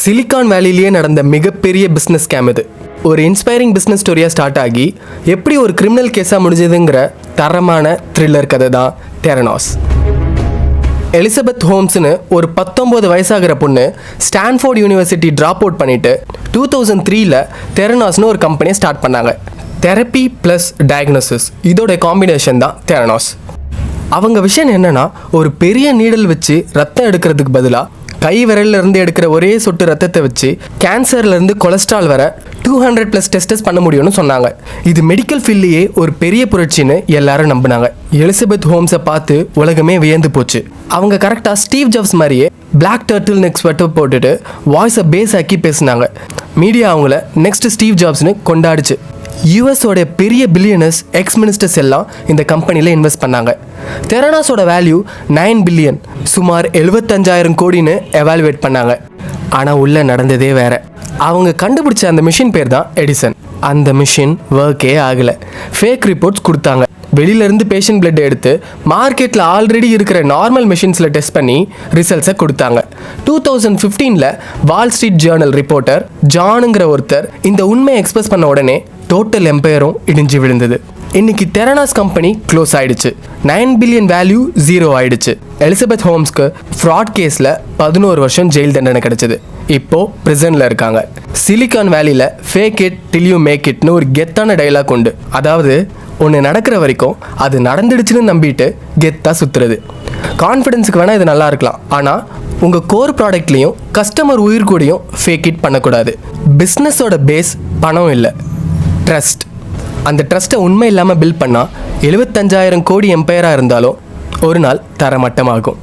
Silicon வேலியிலேயே நடந்த மிகப்பெரிய business scam இது. ஒரு இன்ஸ்பைரிங் பிஸ்னஸ் ஸ்டோரியாக ஸ்டார்ட் ஆகி எப்படி ஒரு கிரிமினல் கேஸாக முடிஞ்சதுங்கிற தரமான த்ரில்லர் கதை தான் தெரனாஸ். எலிசபெத் ஹோம்ஸ்னு ஒரு 19 வயசாகிற பொண்ணு ஸ்டான்ஃபோர்ட் யூனிவர்சிட்டி ட்ராப் அவுட் பண்ணிவிட்டு 2003 தெரனாஸ்னு ஒரு கம்பெனியை ஸ்டார்ட் பண்ணாங்க. தெரப்பி ப்ளஸ் டயக்னோசிஸ் இதோட காம்பினேஷன் தான் தெரனாஸ். அவங்க விஷயம் என்னென்னா, ஒரு பெரிய நீடல் வச்சு ரத்தம் எடுக்கிறதுக்கு பதிலாக கை விரலிருந்து எடுக்கிற ஒரே சொட்டு ரத்தத்தை வச்சு கேன்சர்லேருந்து கொலஸ்ட்ரால் வர 200+ டெஸ்டஸ் பண்ண முடியும்னு சொன்னாங்க. இது மெடிக்கல் ஃபீல்ட்லேயே ஒரு பெரிய புரட்சின்னு எல்லாரும் நம்பினாங்க. எலிசபெத் ஹோம்ஸை பார்த்து உலகமே வியந்து போச்சு. அவங்க கரெக்டாக ஸ்டீவ் ஜாப்ஸ் மாதிரியே பிளாக் டர்ட்டில் நெக் ஸ்வெட்டர் போட்டுட்டு வாய்ஸை பேஸ் ஆக்கி பேசினாங்க. மீடியா அவங்கள நெக்ஸ்ட் ஸ்டீவ் ஜாப்ஸ்னு கொண்டாடிச்சு. யூஎஸோட பெரிய பில்லியனர்ஸ் எக்ஸ் மினிஸ்டர்ஸ் எல்லாம் இந்த கம்பெனியில் இன்வெஸ்ட் பண்ணாங்க. தெரனாஸோட வேல்யூ 9 பில்லியன், சுமார் 75,000 கோடின்னு எவாலுவேட் பண்ணாங்க. ஆனால் உள்ளே நடந்ததே வேற. அவங்க கண்டுபிடிச்ச அந்த மிஷின் பேர் தான் எடிசன். அந்த மிஷின் ஒர்க்கே ஆகலை. ஃபேக் ரிப்போர்ட்ஸ் கொடுத்தாங்க. வெளியிலேருந்து பேஷண்ட் பிளட் எடுத்து மார்க்கெட்டில் ஆல்ரெடி இருக்கிற நார்மல் மிஷின்ஸில் டெஸ்ட் பண்ணி ரிசல்ட்ஸை கொடுத்தாங்க. 2015 வால் ஸ்ட்ரீட் ஜேர்னல் ரிப்போர்ட்டர் ஜானுங்கிற ஒருத்தர் இந்த உண்மையை எக்ஸ்பிரஸ் பண்ண உடனே டோட்டல் எம்பையரும் இடிஞ்சு விழுந்தது. இன்னைக்கு தெரனாஸ் கம்பெனி க்ளோஸ் ஆயிடுச்சு. 9 பில்லியன் வேல்யூ 0 ஆயிடுச்சு. எலிசபெத் ஹோம்ஸ்க்கு ஃப்ராட் கேஸில் 11 வருஷம் ஜெயில் தண்டனை கிடைச்சது. இப்போ பிரிசனில் இருக்காங்க. சிலிகான் வேலியில் fake it till you make இட்னு ஒரு கெத்தான டைலாக் உண்டு. அதாவது ஒன்று நடக்கிற வரைக்கும் அது நடந்துடுச்சுன்னு நம்பிட்டு கெத்தாக சுற்றுறது. கான்ஃபிடென்ஸுக்கு வேணால் இது நல்லா இருக்கலாம், ஆனால் உங்கள் கோர் ப்ராடக்ட்லேயும் கஸ்டமர் உயிர் கூடயும் ஃபேக் இட் பண்ணக்கூடாது. பிஸ்னஸோட பேஸ் பணம் இல்லை, ட்ரஸ்ட். அந்த ட்ரஸ்ட்டை உண்மை இல்லாமல் பில்ட் பண்ணால் 75,000 கோடி எம்பையராக இருந்தாலும் ஒரு நாள் தரமட்டமாகும்.